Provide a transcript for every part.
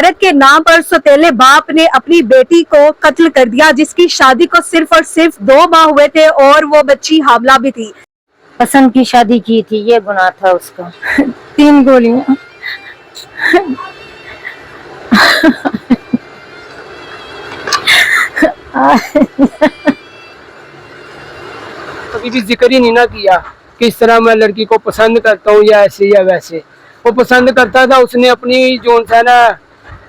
गैरत के नाम पर सौतेले बाप ने अपनी बेटी को कत्ल कर दिया, जिसकी शादी को सिर्फ और सिर्फ 2 माह हुए थे और वो बच्ची हामला भी थी। पसंद की शादी की थी, ये गुनाह था उसका। 3 गोलियां। कभी भी जिक्र ही नहीं ना किया कि इस तरह मैं लड़की को पसंद करता हूँ या ऐसे या वैसे। वो पसंद करता था, उसने अपनी जोन सा ना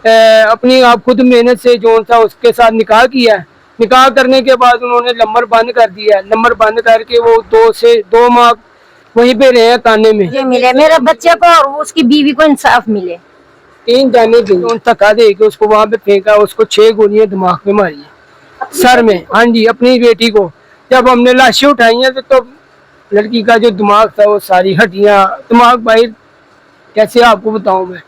अपनी आप खुद मेहनत से जोन सा उसके साथ निकाह किया। निकाह करने के बाद उन्होंने नंबर बंद कर दिया। नंबर बंद करके वो 2 माह वहीं पे रहे ताने में। ये मिले मेरे बच्चे को और उसकी बीवी को इंसाफ मिले। 3 जाने धक्का दे के उसको वहां पे फेंका। उसको 6 गोलियां दिमाग में मारी सर में। हाँ जी, अपनी बेटी को। जब हमने लाशें उठाई हैं तो लड़की का जो दिमाग था वो सारी हड्डियां दिमाग बाहर, कैसे आपको बताऊं मैं।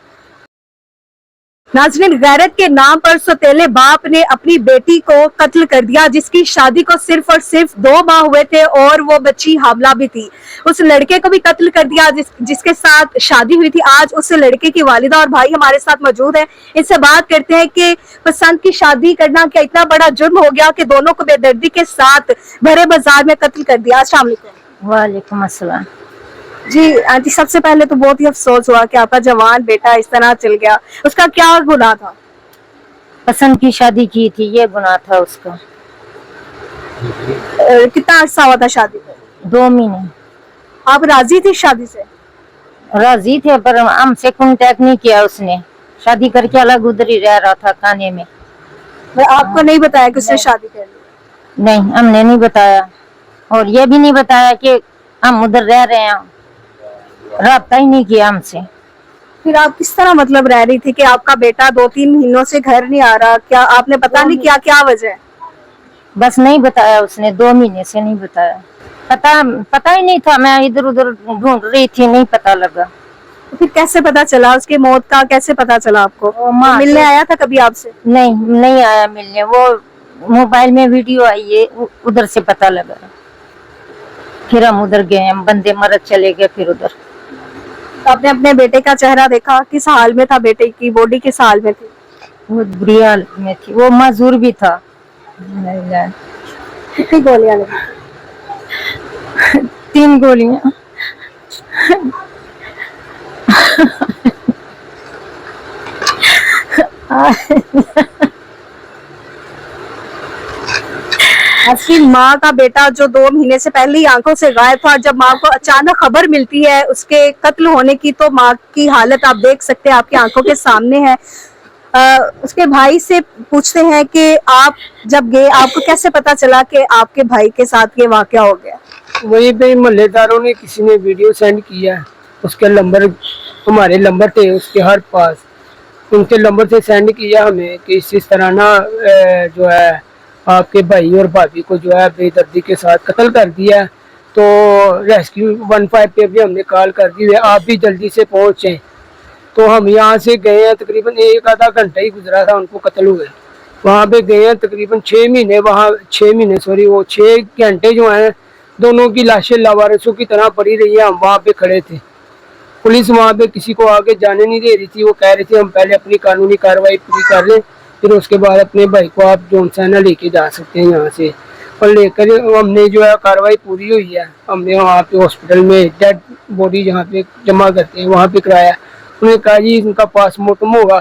नाज़रीन, गैरत के नाम पर सौतेले बाप ने अपनी बेटी को कत्ल कर दिया, जिसकी शादी को सिर्फ और सिर्फ 2 माह हुए थे और वो बच्ची हामला भी थी। उस लड़के को भी कत्ल कर दिया जिसके साथ शादी हुई थी। आज उस लड़के की वालिदा और भाई हमारे साथ मौजूद है। इनसे बात करते हैं कि पसंद की शादी करना क्या इतना बड़ा जुर्म हो गया कि दोनों को बेदर्दी के साथ भरे बाजार में कत्ल कर दिया। अस्सलाम वालेकुम। वालेकुम अस्सलाम। जी आंटी, सबसे पहले तो बहुत ही अफसोस हुआ कि आपका जवान बेटा इस तरह चल गया। उसका क्या गुनाह था? पसंद की शादी की थी, ये गुनाह था उसका। कितना अर्सा हुआ था शादी को? 2 महीने। आप राजी थी शादी से? राजी थे, पर हमसे कांटेक्ट नहीं किया उसने। शादी करके अलग उधर ही रह रहा था खाने में। आपको नहीं बताया कि उसने शादी कर ली? नहीं, हमने नहीं बताया। और ये भी नहीं बताया कि हम उधर रह रहे हैं। राब्ता ही नहीं किया हमसे। फिर आप किस तरह मतलब रह रही थी कि आपका बेटा 2-3 महीनों से घर नहीं आ रहा? क्या आपने पता नहीं किया क्या वजह है? बस नहीं बताया उसने, 2 महीने से नहीं बताया। पता ही नहीं था। मैं इधर उधर ढूंढ रही थी, नहीं पता लगा। तो फिर कैसे पता चला उसके मौत का? कैसे पता चला आपको? वो मिलने आया था कभी आपसे? नहीं आया मिलने। वो मोबाइल में वीडियो आई है, उधर से पता लगा। फिर हम उधर गए, हम बंदे मरद चले गए फिर उधर। आपने अपने बेटे का चेहरा देखा? किस हाल में था? बेटे की बॉडी किस हाल में थी? वो बुरी हालत में थी। वो मजदूर भी था। कितनी गोलियां लगी? 3 गोलियां। आपकी माँ का बेटा जो 2 महीने से पहले ही आंखों से गायब था, जब माँ को अचानक खबर मिलती है उसके कत्ल होने की, तो माँ की हालत आप देख सकते हैं, आपकी आंखों के सामने है। उसके भाई से पूछते हैं कि आप जब गए, आपको कैसे पता चला कि आपके भाई के साथ ये वाकया हो गया? वहीं पे मोहल्लेदारों ने किसी ने वीडियो सेंड किया। उसके नंबर, हमारे नंबर थे उसके हर पास, उनके नंबर से सेंड किया हमें कि इस तरह ना जो है आपके भाई और भाभी को जो है बेदर्दी के साथ कत्ल कर दिया। तो रेस्क्यू 15 पे भी हमने कॉल कर दी है, आप भी जल्दी से पहुँचें। तो हम यहाँ से गए हैं, तकरीबन 1 आधा घंटा ही गुजरा था उनको कत्ल हुए। वहाँ पे गए हैं तकरीबन 6 महीने, वहाँ 6 महीने सॉरी, वो 6 घंटे जो हैं दोनों की लाशें लावारिसों की तरह पड़ी रही है। हम वहाँ पे खड़े थे, पुलिस वहाँ पे किसी को आगे जाने नहीं दे रही थी। वो कह रही थी हम पहले अपनी कानूनी कार्रवाई पूरी कर लें, फिर उसके बाद अपने भाई को आप जोन सा ना लेके जा सकते हैं यहाँ से। और लेकर हमने जो है कार्रवाई पूरी हुई है। हमने वहाँ पे हॉस्पिटल में डेड बॉडी जहाँ पे जमा करते हैं वहाँ पे कराया। उन्हें कहा जी इनका पोस्टमार्टम होगा,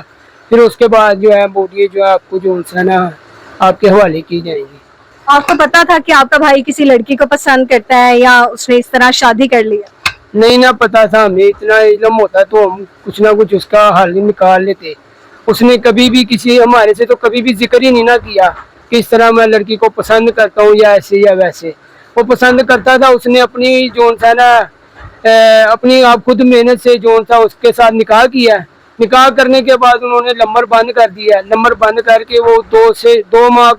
फिर उसके बाद जो है बॉडी जो है आपको जोन सा ना आपके हवाले की जाएंगी। आपको पता था कि आपका भाई किसी लड़की को पसंद करता है या उसने इस तरह शादी कर लिया? नहीं ना पता था हमें। इतना इल्म होता तो हम कुछ ना कुछ उसका हल निकाल लेते। उसने कभी भी किसी हमारे से तो कभी भी जिक्र ही नहीं ना किया कि इस तरह मैं लड़की को पसंद करता हूँ या ऐसे या वैसे। वो पसंद करता था, उसने अपनी जोन सा ना अपनी आप खुद मेहनत से जोन सा उसके साथ निकाह किया। निकाह करने के बाद उन्होंने नंबर बंद कर दिया। नंबर बंद करके वो 2 माह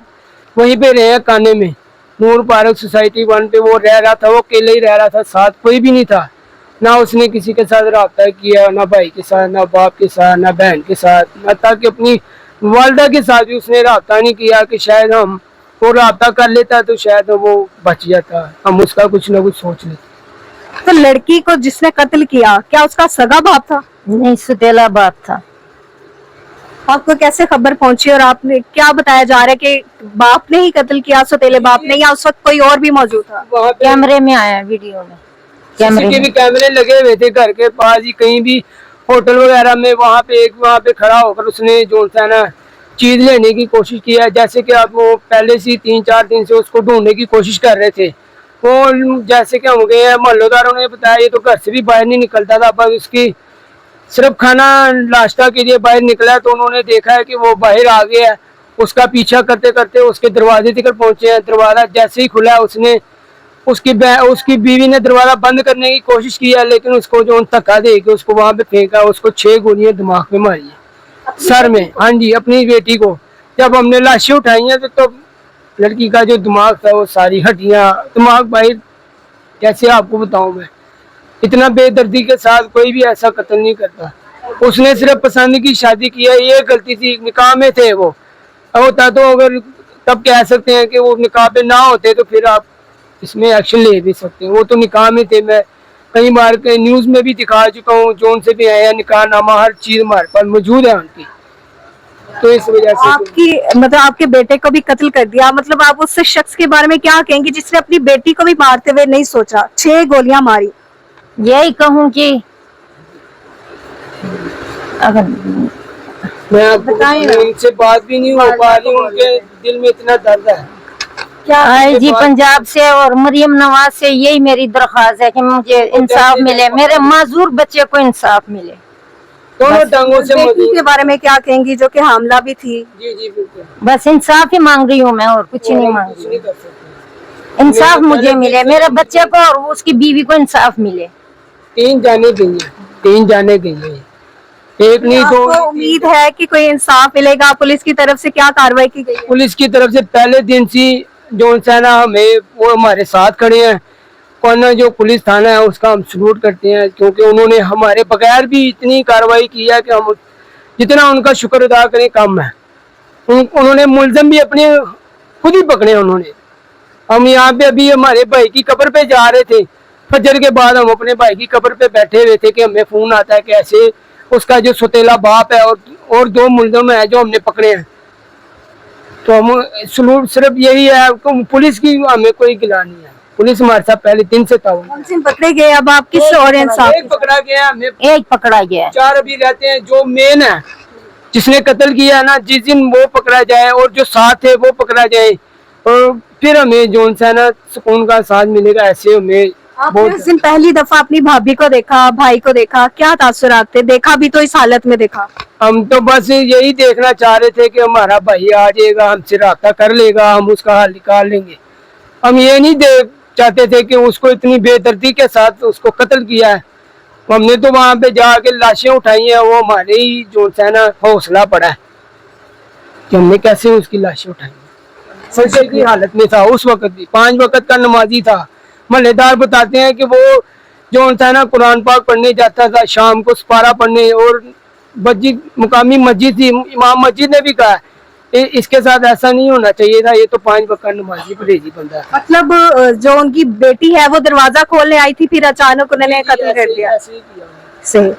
वहीं पे रहे काने में। नूर पार्क सोसाइटी 1 पे वो रह रहा था। वो अकेले ही रह रहा था, साथ कोई भी नहीं था। ना उसने किसी के साथ रब्ता किया, ना भाई के साथ, ना बाप के साथ, ना बहन के साथ, ना तक अपनी वालदा के साथ भी उसने रब्ता नहीं किया कि शायद हम वो रब्ता कर लेता तो शायद वो बच जाता, हम उसका कुछ ना कुछ सोच लेते। तो लड़की को जिसने कत्ल किया क्या उसका सगा बाप था? नहीं, सौतेला बाप था। आपको कैसे खबर पहुंची और आपने क्या बताया जा रहा है कि बाप ने ही कत्ल किया, सौतेले बाप ने, या उस वक्त कोई और भी मौजूद था? वहाँ पे कैमरे में आया वीडियो में, कैमरे सीसीटीवी में। कैमरे लगे हुए थे घर के पास ही, कहीं भी होटल वगैरह में वहाँ पे खड़ा होकर उसने जो है ना चीज लेने की कोशिश की है। जैसे कि आप वो पहले से 3-4 दिन से उसको ढूंढने की कोशिश कर रहे थे। वो जैसे कि हो गए मोहल्लेदारों ने बताया ये तो घर से भी बाहर नहीं निकलता था, बस उसकी सिर्फ खाना नाश्ता के लिए बाहर निकला तो उन्होंने देखा है कि वो बाहर आ गया है। उसका पीछा करते करते उसके दरवाजे तक पहुंचे हैं। दरवाजा जैसे ही खुला उसने उसकी बीवी ने दरवाजा बंद करने की कोशिश की है, लेकिन उसको जो धक्का दे के उसको वहां पे फेंका। उसको 6 गोलियां दिमाग में मारी है, सर में। हाँ जी, अपनी बेटी को। जब हमने लाशें उठाई हैं तो लड़की का जो दिमाग था वो सारी हड्डियां, दिमाग बाहर, कैसे आपको बताऊं मैं। इतना बेदर्दी के साथ कोई भी ऐसा कत्ल नहीं करता। उसने सिर्फ पसंद की शादी की है, ये गलती थी। निकाह में थे वो, होता तो अगर तब कह सकते हैं कि वो निकाह पे ना होते तो फिर आप इसमें एक्शन ले भी सकते हैं। वो तो निकाह में थे। मैं कई बार न्यूज में भी दिखा चुका हूँ, जो उनसे भी आया निकाह नामा, हर चीज हमारे पास मौजूद है उनकी। तो इस वजह से आपकी मतलब आपके बेटे को भी कत्ल कर दिया, मतलब आप उस शख्स के बारे में क्या कहेंगे जिसने अपनी बेटी को भी मारते हुए नहीं सोचा, 6 गोलियां मारी? यही कहूँ कि अगर मैं आपको इनसे बात भी नहीं हो पा रही, उनके दिल में इतना दर्द है। आईजी पंजाब से और मरियम नवाज से यही मेरी दरख्वास्त है कि मुझे इंसाफ मिले, मेरे माजूर बच्चे को इंसाफ मिले। दोनों टांगों से बेटी के बारे में क्या कहेंगी जो कि हामला भी थी? जी जी बिल्कुल, बस इंसाफ ही मांग रही हूँ मैं, और कुछ नहीं मांग कुछ रही। नहीं कर सकते। इंसाफ मुझे मिले, मेरे बच्चे को और उसकी बीवी को इंसाफ मिले। 3 जाने गई हैं, 3 जाने गई हैं, एक नहीं दो। आपको उम्मीद है कि कोई इंसाफ मिलेगा? पुलिस की तरफ से क्या कार्रवाई की गई है? पुलिस की तरफ से पहले दिन से जो है ना हमें, वो हमारे साथ खड़े हैं। कोना जो पुलिस थाना है उसका हम सलूट करते हैं, क्योंकि उन्होंने हमारे बगैर भी इतनी कार्रवाई की है कि हम जितना उनका शुक्र अदा करें कम है। उन्होंने मुलजम भी अपने खुद ही पकड़े उन्होंने। हम यहाँ पे अभी हमारे भाई की कब्र पे जा रहे थे, फजर के बाद हम अपने भाई की कब्र पे बैठे हुए थे कि हमें फोन आता है कि ऐसे उसका जो सौतेला बाप है और 2 मुलजम है जो हमने पकड़े हैं। तो हम सलूट सिर्फ यही है, पुलिस की हमें कोई गिला नहीं है। पुलिस हमारे साथ पहले दिन से था। मुलजिम पकड़े गए, अब आप किस और इंसाफ? एक पकड़ा गया, हमें एक पकड़ा गया है। 4 अभी रहते हैं। जो मेन है जिसने कत्ल किया है ना, जिस दिन वो पकड़ा जाए और जो साथ है वो पकड़ा जाए, और फिर हमें जो है ना सुकून का साथ मिलेगा। ऐसे हमें आपने उस दिन पहली दफा अपनी भाभी को देखा, भाई को देखा, क्या तासुरात थे? देखा भी तो इस हालत में देखा। हम तो बस यही देखना चाह रहे थे कि हमारा भाई आ जाएगा, हमसे राब्ता कर लेगा, हम उसका हल निकाल लेंगे। हम ये नहीं देख चाहते थे कि उसको इतनी बेदर्दी के साथ उसको कत्ल किया है। हमने तो वहां पे जाके लाशें उठाई हैं, वो हमारे ही जो है ना हौसला पड़ा है कि हमने कैसे उसकी लाशें उठाई। सच्चे की हालत में था उस वक्त भी, 5 वक्त का नमाजी था। महल्लेदार बताते हैं कि वो जो है ना कुरान पाक पढ़ने जाता था शाम को, सपारा पढ़ने, और मस्जिद मुकामी मस्जिद थी, इमाम मस्जिद ने भी कहा इसके साथ ऐसा नहीं होना चाहिए था, ये तो 5 वक्त नमाजी परहेजी बंदा है। मतलब जो उनकी बेटी है वो दरवाजा खोलने आई थी, फिर अचानक उन्होंने कत्ल कर दिया। ऐसे ही किया। सही।